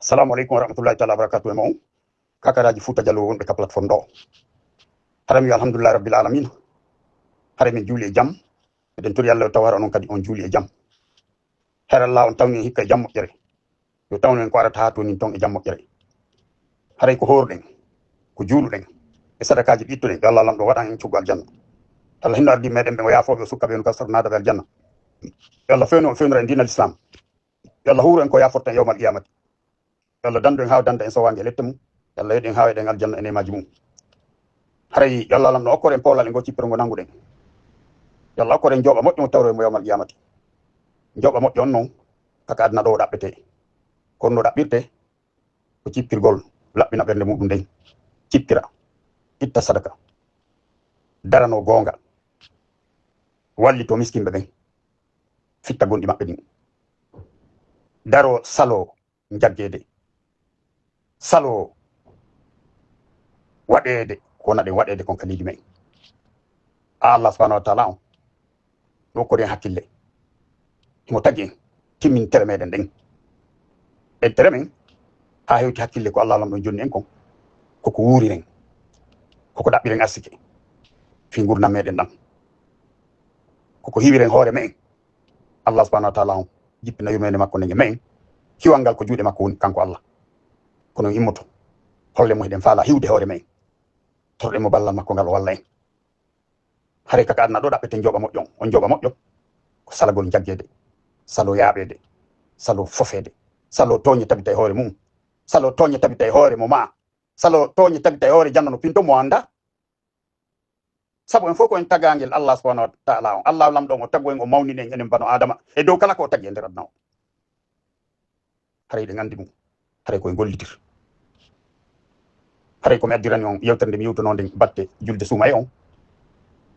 Assalamu alaikum warahmatullahi taala wabarakatuh mo kakaraji Fuuta Jallo wonɓe ka plateforme ɗo harami alhamdulillah rabbil alamin hare min juuli e jaam eɗen tori Allah taw hara onon kadi on juuli e jaam herallah on tawni hikka e jaam moƴƴere yo tawnen ko arata ha toni ton e jaam moƴƴere haray ko horuɗen ko juuluɗen e sadakaji ɗittuɗen yo Allah lamɗo waɗan en cuggo aljanna Allah hinno ardi meɗen ɓe o yafoɓe o sukkaɓe on kasar nadaɓe aljanna yo Allah fewni on fewnira en dina l'islam yo Allah huro en ko yaforten yawmal qiyamati yo Allah dandu en hawa danda en sowange lette mum yo Allah yeɗen hawa eɗen aljanna e nemaji mum haray yo Allah lamɗo okkoren powlal e ngo cippere ngo nanguɗen yo Allah okkoren jooɓa moƴƴo mo tawro mo yawmal qiyamati jooɓa moƴƴo on noon kaka aduna ɗo o ɗaɓɓete kono no ɗaɓɓirte ko cippirgol laɓɓina ɓernde muɗum nden cippira itta sadaka darano goonga wallito miskimɓe ɓen fitta gonɗi maɓɓe ɗin daro salo jaggede salo waɗede ko wona ɗen waɗede kon kaliji men Allah subhanahu wa taala on ɗo koren hakkille himo tagi en timmin tere meɗen ɗen en tere men ha hewti hakkille ko Allah lamɗo jonni en kon koko wuuriren koko ɗaɓɓiren arsike fi gurdam meɗen ɗam koko hiwiren hoore men Allah subhanahu wa taala on jippina yurmede makko ndege men hiwal ngal ko juuɗe makko woni kanko Allah kono immoto holle mo eɗen faala hiwde hoore men torɗe mo ballal makko ngal o walla en hare kaka aduna ɗo ɗaɓɓeten jooɓa moƴƴo on jooɓa moƴƴo ko salagol jaggede salo yaaɓede salo fofede salo toñe tabita e hoore mum salo toñe tabita e hoore mo ma salo toñe tabita e hoore janno no pinto mo anda sabu en fof ko en tagangel Allah subhanahu wa taala on Allah lamɗo on o taggo en o mawnini en enen bano adama e dow kala ko o tagi e nder aduna o haray ɗen andi mum haray koye gollitir haray komi addirani on yewtere nde mi yewtunonden batte julde suuma e on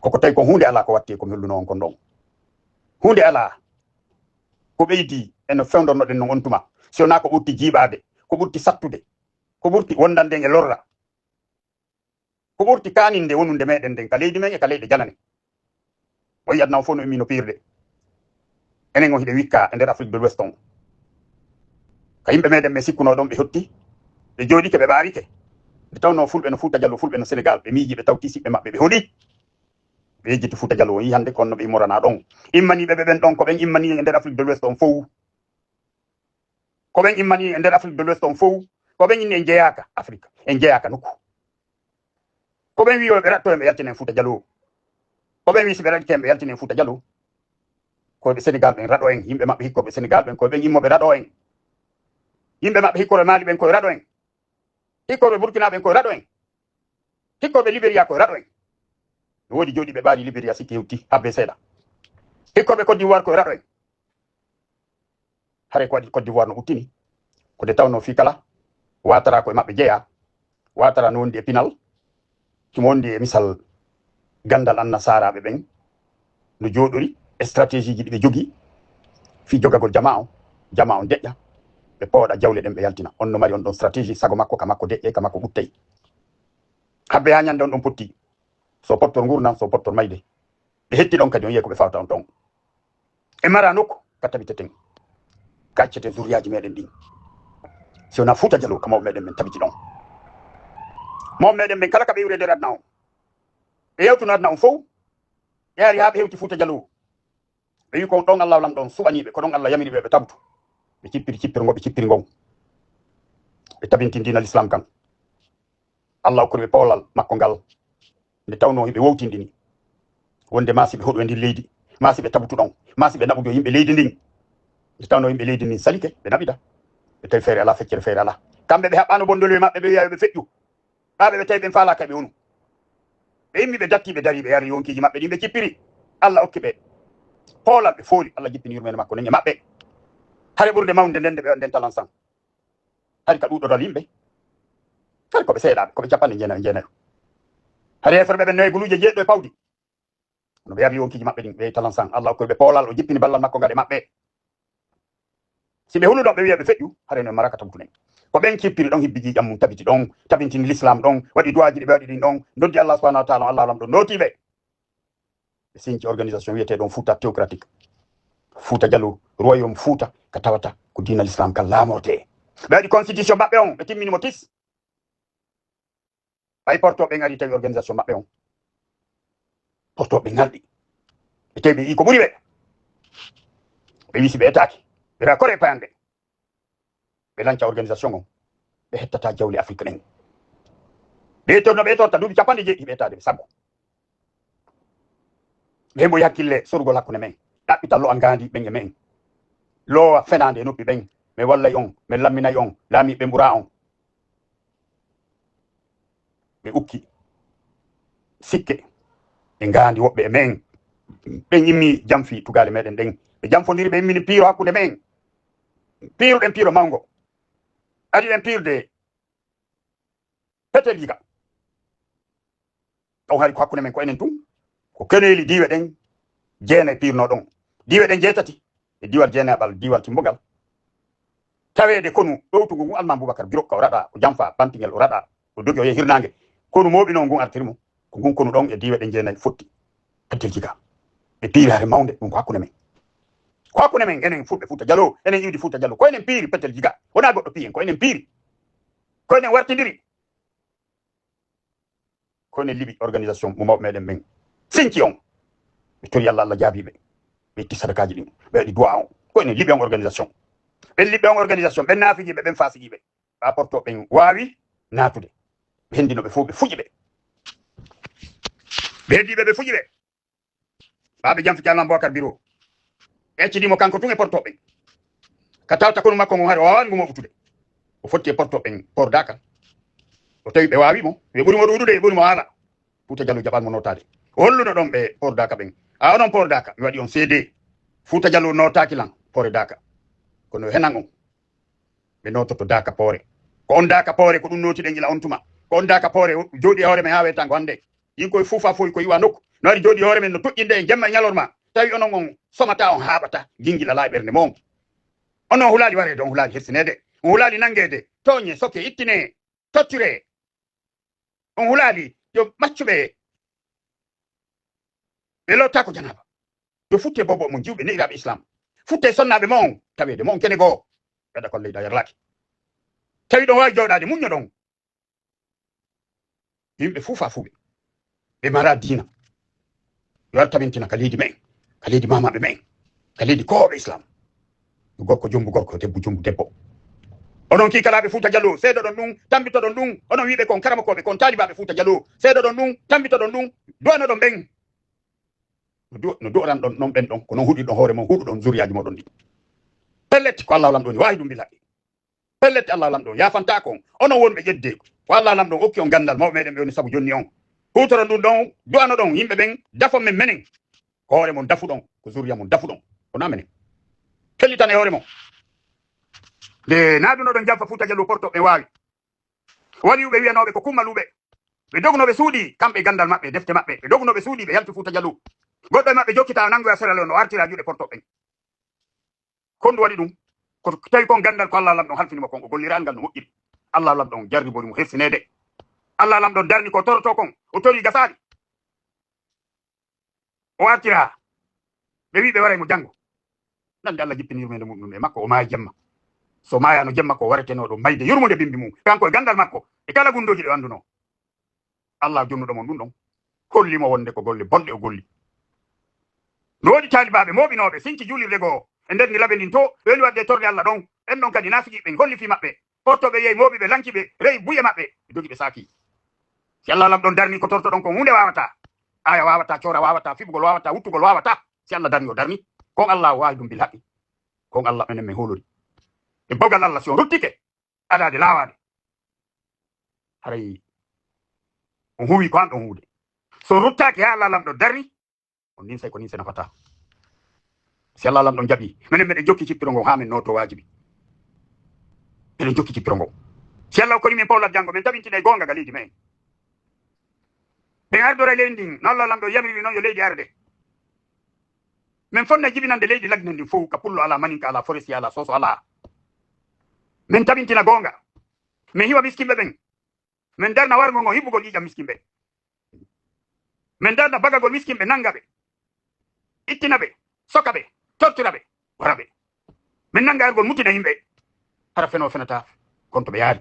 koko tawi ko hunde ala ko watti komi holluno on kon ɗon hunde ala ko ɓeydi eno fewdornoɗen no on tuma si wona ko ɓurti jiiɓade ko ɓurti sattude ko ɓurti wondanden e lorra ko ɓurti kaninde wonunde meɗen nden ka leydi men e ka leyɗe janane o yi aduna o fof no immi no pirde enen on hiɗe wikka e nder Afrique de l'Ouest on ka yimɓe meɗen ɓe sikkuno ɗon ɓe hetti ɓe jooɗike ɓe ɓaarike nde tawno fulɓe no Fuuta Jallo fulɓe no Sénégal ɓe miiji ɓe tawti siɓɓe maɓɓe ɓe hoɗi ɓe yejjiti Fuuta Jallo o yi hannde kono ɓe immorana ɗon immaniɓe ɓe ɓen ɗon ko ɓen immani e nder Afrique de l'Ouest on fof ko ɓen immani e nder Afrique de l'Ouest on fof ko ɓen inni en jeyaka Afrique en jeyaka nokku ko ɓen wi ɓe ratto en ɓe yaltinen Fuuta Jallo ko ɓen wi si ɓe raɗike en ɓe yaltinen Fuuta Jallo koɓe Sénégal ɓen raɗo en yimɓe maɓɓe hikkoɓe Sénégal ɓen koye ɓen immoɓe raɗo en yimɓe maɓɓe hikkoɓe Mali ɓen koye raɗo en hikkoɓe Burkina ɓen koye raɗo en hikkoɓe Libéria koye raɗo en no woodi jooɗi ɓe ɓaari Libéria sikki hewti habbe seeɗa hikkoɓe Côte d'Ivoire koye raɗo en hare ko waɗi Côte d'Ivoire no uttini ko de tawno fi kala watara koye maɓɓe jeeya watara no wondi e pinal himo wondi e misal gandal annasaraɓe ɓen no jooɗori e stratégie ji ɗi ɓe jogii fi jogagol jama on deƴƴa ɓe pooɗa jawle ɗen ɓe yaltina on no mari on ɗon stratégie sago makko ka makko deƴƴe ka makko ɓuttay habbe ha ñande on ɗon potti so pottor gurdam so pottor mayde ɓe hetti ɗon kadi on yiye ko ɓe fawta on ɗon e mara nokku ka tabiteten gaccete zuriyaji meɗen ɗin si wona Fuuta Jallo ka mawɓe meɗen ɓen tabiti ɗon mawɓe meɗen ɓen kala ka ɓe iwre nder aduna on ɓe yewtuno aduna on fof ɓe ari ha ɓe hewti Fuuta Jallo ɓe wi ko ɗon Allah lamɗo on suɓaniɓe ko ɗon Allah yamiriɓe ɓe tabtu ɓe cippiri cippirgo ɓe cippiri ngon ɓe tabinti dina l'islam kan Allah hokkori ɓe powlal makko ngal nde tawno yimɓe wowtindini wonde masiɓe hoɗo e nder leydi masiɓe tabtu ɗon masiɓe naɓudo yimɓe leydi ndin nde tawno yimɓe leydi ndin salike ɓe naɓida ɓe tawi feere ala feccere feere ala kamɓe ɓe haɓɓano bondoli maɓɓe ɓe wiya ɓe feƴƴu ɓaɓe ɓe tawi ɓen falaka ɓe wonu ɓe immi ɓe datti ɓe dari ɓe yari yonkiji maɓɓe ɗin ɓe cippiri Allah hokki ɓe poolal ɓe fooli Allah jippini yurmede makko nen e maɓɓe hare ɓurde mawde nden nde ɓe nden talan san hari ka ɗuɗoral yimɓe hari koɓe seeɗaɓe koɓe capanɗe jeenayo hari heferɓe ɓen noye guluje jeeɗɗo e pawdi no ɓe yari yonkiji maɓɓe ɗin ɓe talan san Allah hokkori ɓe poolal o jippini ballal makko ngal e maɓɓe si ɓe hulu ɗon ɓe wiya ɓe feƴƴu hare no maraka tabtunen ko ɓen cippiri ɗon hibbiji ƴammum tabiti ɗon tabintini l'islam ɗon waɗi duwaji ɗi ɓe waɗi ɗin ɗon doddi Allah subhanahu wa taala Allah lamɗo notiɓe ɓe sinci organisation wiyete ɗon Fuuta théocratique Fuuta Jallo royaume Fuuta ka tawata ko dina l'islam kan laamorte ɓe constitution maɓɓe on ɓe timmini mo tis ay portoɓe ngari tawi organisation maɓɓe on portoɓe ngalɗi ɓe tawi ɓe yi ko ɓuri ɓe wisi ɓe etaki ɓe rakore payande ɓe lanca organisation on ɓe hettata jawli afrique ɗen ɓe torno ɓe torta duuɓi capanɗe jeeɗiɗi ɓe etade ɓe sabgo ɓe mboyi hakkille sorgol hakkude men ɗaɓɓital lo a ngandi ɓen e men lowa fenade e noppi ɓen mi wallay on mi lamminayi on laamiɓe ɓura on ɓe ukki sikke ɓe ngandi woɓɓe e men ɓen immi jamfi tugale meɗen ɗen ɓe jamfodiri ɓe immini piiro hakkude men piiruɗen piiro mawgo adi ɗen piirde petel yiga on hari ko hakkude men ko enen tun ko keneli diwe ɗen jeena piirno ɗon diwe ɗen jeetati e diwal jeenaɓal diwal timbogal tawede konu ɗowtugo ngun alma boubacar birokka o raɗa o jamfa bantigel o raɗa o dogi o yehi hirnage konu moɓino ngun artirimo ko ngun konu ɗon e diwe ɗen jeenayi fotti petel jiga ɓe piiri hare mawde ɗum ko hakkude men enen fulɓe Fouta Djalo enen iwdi Fouta Djalo ko enen piiri petel jiga wona goɗɗo piyen ko enen piiri ko enen wartidiri ko enen liɓi organisation mo mawɓe meɗen men sinci on ɓe tori Allah jaabiɓe ɓe itti sadakaji ɗin ɓe waɗi duwa on ko enen liɓi on organisation ɓen liɓɓe on organisation ɓen naafijiɓe ɓen fasijiɓe ɓa porto ɓen wawi natude ɓe hendinoɓe fof ɓe fuƴiɓe ɓe heddiɓe ɓe fuƴiɓe ɓaɓe jamfi jalman Bocar Biro ƴeccidimo kanko tun e portoɓe ka tawta kono makko ngon haade o wawani mo utude o fotti e portoɓen port Dakar o tawi ɓe wawimo ɓe ɓuurimo ɗuɗude ɓe ɓuurimo haala Fouta Djalo jaɓanmo notade o holluno ɗon ɓe port Dakar ɓen a onon port Dakar mi waɗi on CD Fouta Djalo notaki lan port Dakar kono henan on ɓe nototo Dakar poore ko on Dakar poore ko ɗum notiɗen gila on tuma ko on Dakar poore jooɗi e hoore men ha wetango hande yin koye fuufa foyi ko yiwa nokku no waɗi jooɗi hoore men no toƴƴinde e jemma e ñalorma tawi onon on somata on haaɓata gingila laa ɓernde moon onon hulaali warede on hulaali hersinede on hulaali nangede toñe soke ittine tottire on hulaali yo maccuɓe ɓe lotta ko janaba yo futte bobo mon jiwɓe neɗiraɓe islam futte sonnaɓe moon tawede moon kene goo ɓeɗa ko leyda yarlaki tawi ɗon wawi jooɗade muñño ɗon yimɓe fuufa fuuɓe ɓe mara diina yo ar tamintina ka leydi men ka leydi mamaɓe men ka leydi kowoɓe islam gorko jombu gorko debbo jombu debbo onon kikalaɓe Fouta Djalo seeɗo ɗon ɗum tambitoɗon ɗum onon wiɓe kon karamakoɓe kon talibaɓe Fouta Djalo seeɗo ɗon ɗum tambitoɗon ɗum duwano ɗon ɓen no du'oran ɗon non ɓen ɗon ko noon huɗirɗon hoore mon huɗuɗon zuriyaji moɗon ɗi pelletti ko Allah lamɗo ni wawi ɗum bilaɓe pelletti Allah lamɗo yafanta kon onon wonɓe ƴedde ko Allah lamɗo okki on gandal mawɓe meɗen ɓe woni saabu jonni on hutoron ɗum ɗon du'ano ɗon yimɓe ɓen dafon men menen ko hoore mon dafuɗon ko zuriya mon dafuɗon wona menen pellitan e hoore mon nde naaduno ɗon jamfa Fouta Djalo porto ɓe wawi waliuɓe wiyanoɓe ko kummaluɓe ɓe dognoɓe suuɗi kamɓe gandal maɓɓe defte maɓɓe ɓe dognoɓe suuɗi ɓe yalti Fouta Djalo goɗɗo e maɓɓe jokkita nangoya seral o no artira juuɗe porto ɓen kondu waɗi ɗum ko tawi kon gandal ko Allah lamɗon halfinimo kon o golliral ngal no moƴƴiri Allah lamɗon jarribonimo hersinede Allah lamɗon darni ko toroto kon o tori gasaɗi o artira ɓe wi ɓe waray mo janggo nande Allah jippini yurmede muɗum e makko o maayi jemma so mayano jemma ko waretenoɗo mayde yurmude bimbi mum kanko e gandal makko e kala gundoji ɗe anduno Allah jonnuɗo mon ɗum ɗon hollimo wonde ko golle bonɗe o golli no woodi talibaɓe moɓinoɓe sinci julirde goo e nder ni laɓe ndin to ɓe woni wadde torde Allah ɗon en ɗon kadi nafiki ɓe hollifi maɓɓe portoɓe yehi moɓiɓe lankiɓe rewi buye maɓɓe ɓe jogi ɓe saaki si Allah lam ɗon darni ko torto ɗon ko hunde wawata aya wawata cora wawata fiɓugol wawata wuttugol wawata si Allah darni o darni kon Allah wawi ɗum bil haqqi kon Allah menen min holori e bogal Allah si on ruttike adade lawade haray on huwi ko an ɗon huude so ruttaki ha Allah lam ɗon darni on nin say ko nin se nafata si Allah lam ɗon jaɓi minen meɗen jokki cippiro ngon ha min noto wajibi eɗen jokki cippiro ngon si Allah koni min pawlat janggo min tabintina e gonga ga leydi men ɓen ardora leydi ndin no Allah lam ɗon yamiri noon yo leydi arde min fonna jibinande leydi lagnen ndin fof ka pullo ala maninka ala foresti ala soso ala min tabintina gonga min hiwa miskimɓe ɓen min darna wargo ngo hiɓugol ƴiƴam miskimɓe min darna bagagol miskimɓe nanga ɓe ittina ɓe soka ɓe tortira ɓe wara ɓe min nanga ergol mutina yimɓe hara feno fenata konto ɓe yaari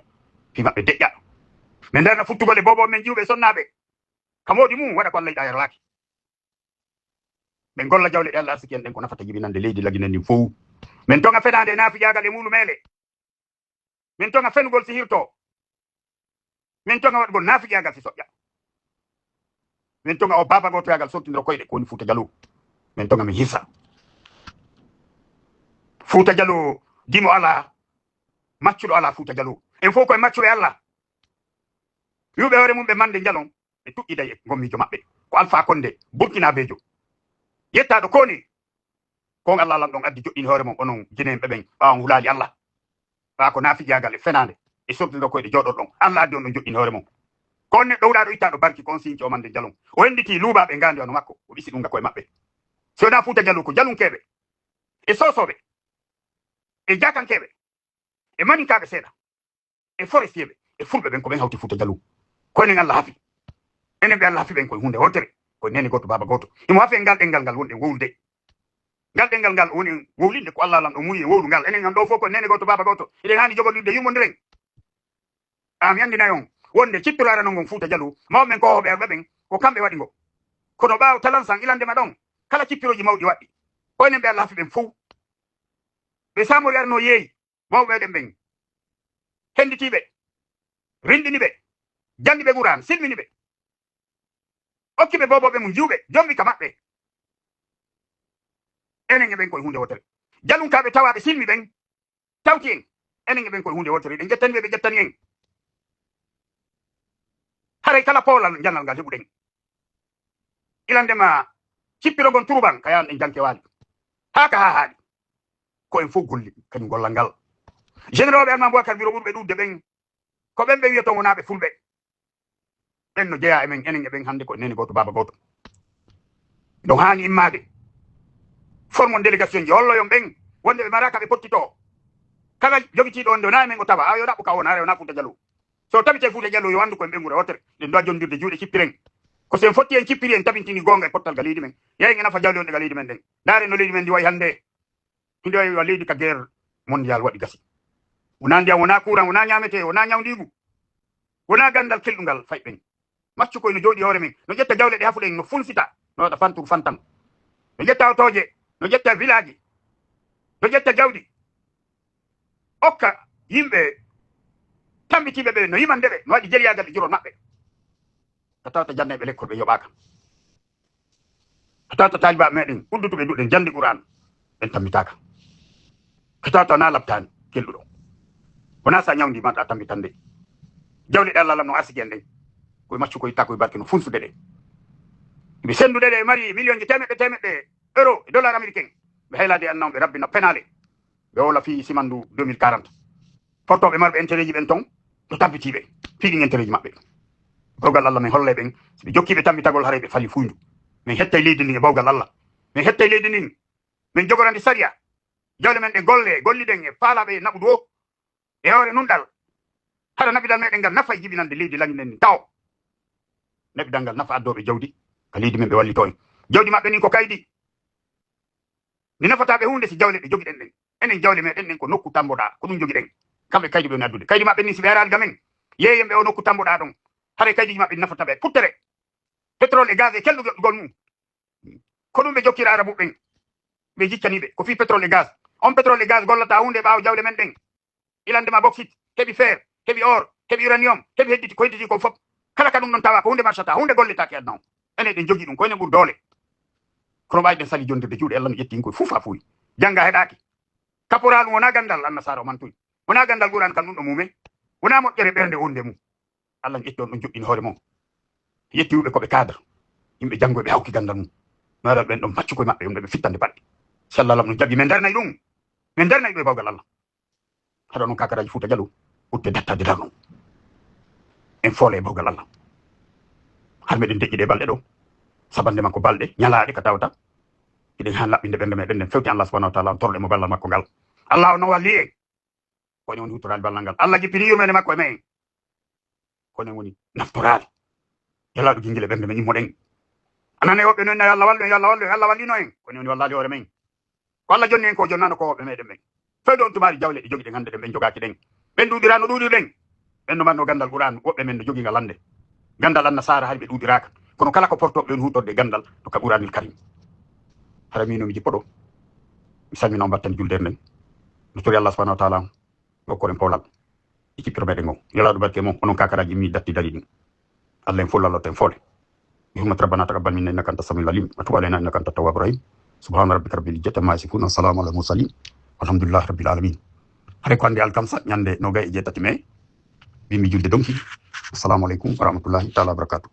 fi maɓɓe deƴƴa min ndarna futtugol e bobo men jiwɓe sonnaɓe kamodi mum waɗa ko Allah yiɗa yarlaki ɓe golla jawle ɗe Allah arsiki en ɗen ko nafata jibinande leydi laginen ndin fof min tonga fenade naafi jagal e mulu mele min tonga fenugol si hirto min tonga waɗugol naafi jagal si soƴƴa min tonga o baba goto yagal sottidiro koyɗe ko woni Fouta Diallo min tonga min hissa Fouta Diallo dimo ala maccuɗo ala Fouta Diallo en fof koye maccuɓe Allah yuɓe hoore mum ɓe mande jalon ɓe tuƴƴida e gommijo maɓɓe ko Alpha Condé burkinabejo yettaɗo koni kon Allah lam ɗon addi joƴƴini hoore mum onon jinen ɓeɓen ɓawan hulali Allah ɓa ko naafi jagal e fenade e sottidiro koyɗe joɗor ɗon Allah addi on ɗon joƴƴini hoore mum kon neɗɗo ɗowɗaɗo ittaɗo barki kon sinci o mande jalon o henditi luuɓaɓe ngandi ono makko o ɗisi ɗum ga koye maɓɓe so wona Fouta Diallo ko jalunkeɓe e sosoɓe e jakankeɓe e maninkaɓe seeɗa e forestier ɓe e fulɓe ɓen ko ɓen hawti Fouta Diallo koynen Allah haafi enen ɓe Allah haafi ɓen koye hunde wotere koye nene goto baba goto imo haafi e ngal ɗengal ngal wonɗen wowlude ngal ɗengal ngal woni wowlinde ko Allah lam ɗo muyi e wowlu ngal enen gam ɗo fof koye nene goto baba goto eɗen hani jogordirde yummodiren mi andinayi on wonde cittorare non gon Fouta Diallo mawɓe ko hoɓe arɓe ɓen ko kamɓe waɗi ngo kono ɓaawo talansan ilandema ɗon kala cippiroji mawɗi waɗɗi koynen ɓe Allah haafi ɓen fof ɓe samori arno yeeyi mawɓe ɗen ɓen henditiɓe rindini ɓe jangi ɓe Qur'an silmini ɓe okkiɓe boboɓe mum jiwɓe jommi ka maɓɓe enen e ɓen koye hunde wotere jalunkaɓe tawaɓe silmi ɓen tawti en enen e ɓen koye hunde wotere ɗen jettani ɓe jettani en haray kala poolal jannal ngal heɓuɗen ilandema cippirogon turuban ka yahan ɗen janke waali haa ka haa haaɗi ko en fof golli kañum gollal ngal général ɓe alma Boubacar biro ɓurɓe ɗudde ɓen ko ɓen ɓe wiyato wonaɓe fulɓe ɓen no jeeya e men enen e ɓen hannde ko nene goto baba goto ɗon haani immade formon délégation ji holloyon ɓen wonde ɓe maraka ɓe pottito kala jogitiɗo onde wona men o tawa yo ɗaɓɓu ka won hara wona Fouta Diallo so tabite Fouta Diallo yo andu koye ɓen ɓuura wotere ɗen dowa jondirde juuɗe cippiren ko sen fotti en cippiri en tabintini gonga e pottal ga leydi men yeyi en nafa jawle onɗe ga leydi men ɗen ndaare no leydi men ndi wayi hannde hinde wayi wa leydi ka guerre mondial waɗi gasi wona ndiyam wona courant wona ñamete wona ñawdigu wona gandal kelɗugal fay ɓen maccu koye no jooɗi hoore men no ƴetta jawle ɗe hafuɗen no fulsita no waɗa fantour fantan no ƴetta otoje no ƴetta village no ƴetta jawdi okka yimɓe tambitiɓe ɓe no yimande ɓe no waɗi jeliyagal e jurol maɓɓe ko tawta janneɓe l'école ɓe yoɓaka ko tawta talibaɓe meɗen uddutuɓe duɗen jandi Qur'an ɓen tambitaka ko tawta wona labtani kelɗuɗo wona sa ñawdi maɗa tambitande jawle ɗe Allah lam no arsiki en ɗen koye maccu ko yitta koye barke no funsude ɗe ɓe sendude ɗe mari million ji temeɗɗe euro e dollar américain ɓe haylade annaw ɓe rabbina penale ɓe wola fi simandu 2040 portoɓe marɓe intérêt ji ɓen ton to tabbitiɓe fiiɗin intérêt ji maɓɓe bawgal Allah min holle ɓen soɓe jokkiɓe tambitagol haray ɓe fali fuyndu min hettay leydi ndin e bawgal Allah min hettay leydi ndin min jogorandi saria jawle men ɗe golliɗen e faalaɓe e naɓudu o e hoore nunɗal haɗa naɓidal meɗen ngal nafa e jibinande leydi lañinen ndin taw naɓidal ngal nafa addoɓe jawdi ka leydi men ɓe wallito en jawdi maɓɓe nin ko kaydi ni nafataɓe hunde si jawle ɗe jogiɗen ɗen enen jawle meɗen ɗen ko nokku tamboɗa ko ɗum jogiɗen kamɓe kaydi ɓe woni addude kaydi maɓɓe ni si ɓe arali gamen yeeyen ɓe o nokku tamboɗa ɗon haɗa kaydiji maɓɓe nafata ɓe puttere pétrole e gaz e kelɗugol mum ko ɗum ɓe jokkira arabu ɓen ɓe jiccaniɓe ko fi pétrole e gaz on pétrole e gaz gollata hunde ɓaawo jawle men ɗen ilandema bauxite heɓi fer heɓi or heɓi uranium heɓi hedditi ko hedditi ko fof kala ka ɗum ɗon tawa ko hunde marchata hunde golletake adna o enen ɗen jogui ɗum ko enen ɓuuri doole kono ɓawi ɗen sali jondirde juuɗe Allah no ƴettin koye fuufa fuuyi jangga heɗaki caporal ɗum wona gandal annasara o mantuyi wona gandal ɓuran kam ɗum ɗo mumen wona moƴƴere ɓernde wonde mum Allah ƴetti on ɗon joƴƴini hoore mum yetti yuɓe koɓe cadre yimɓe janggoy ɓe hawki gandal mum no waɗa ɓen ɗon paccu koye maɓɓe yumɗe ɓe fittande baɗɗe si Allah lam ɗum jaɓi min darnayi ɗum min darnayi ɗum e bawgal Allah haɗa noon kakaraji Fouta Diallo utte dattade darnon en foole e bawgal Allah har meɗen deƴƴiɗe balɗe ɗo sabande makko balɗe ñalaɗe ka tawata eɗen han laɓɓinde ɓernde meɗen nden fewti Allah subahanahu wa taala on torɗe mo ballal makko ngal Allah o no walli en kono woni hutorade ballal ngal Allah jippini yurmede makko e men kono woni naftorade yalaɗo jinguile ɓernde men immoɗen anane woɓɓe noon yo Allah wallu en yo Allah wallu en Allah wallino en kono woni wallade hoore men ko Allah jonni en ko jonnano ko woɓɓe meɗen ɓen faydo on tumari jawle ɗi jogi ɗen hande ɗen ɓen jogaki ɗen ɓen ɗuɗira no ɗuɗir ɗen ɓen no manno gandal Qur'an woɓɓe men no jogi ngal hande gandal annasara hay ɓe ɗuɗiraka kono kala ko portoɓe ɓen hutorde gandal to ka Qur'anil Karim hara min mi jippo ɗo mi salmina on battani juldere nden no tori Allah subhanahu wa ta'ala hokkoren powlal e cippiro meɗen o yalaɗo barke mo onon kakaraji mi datti dari ɗin Allah en fullalloten fole بحرمة ربنا تقبل منا انك انت السميع العليم وتب علينا انك انت التواب الرحيم سبحان ربك رب العزة عما يصفون والسلام على المرسلين والحمد لله رب العالمين hare ko hande alkamsa ñande 27 mai bimi julde donki assalamu aleykum wa rahmatullahi taala wa barakatuh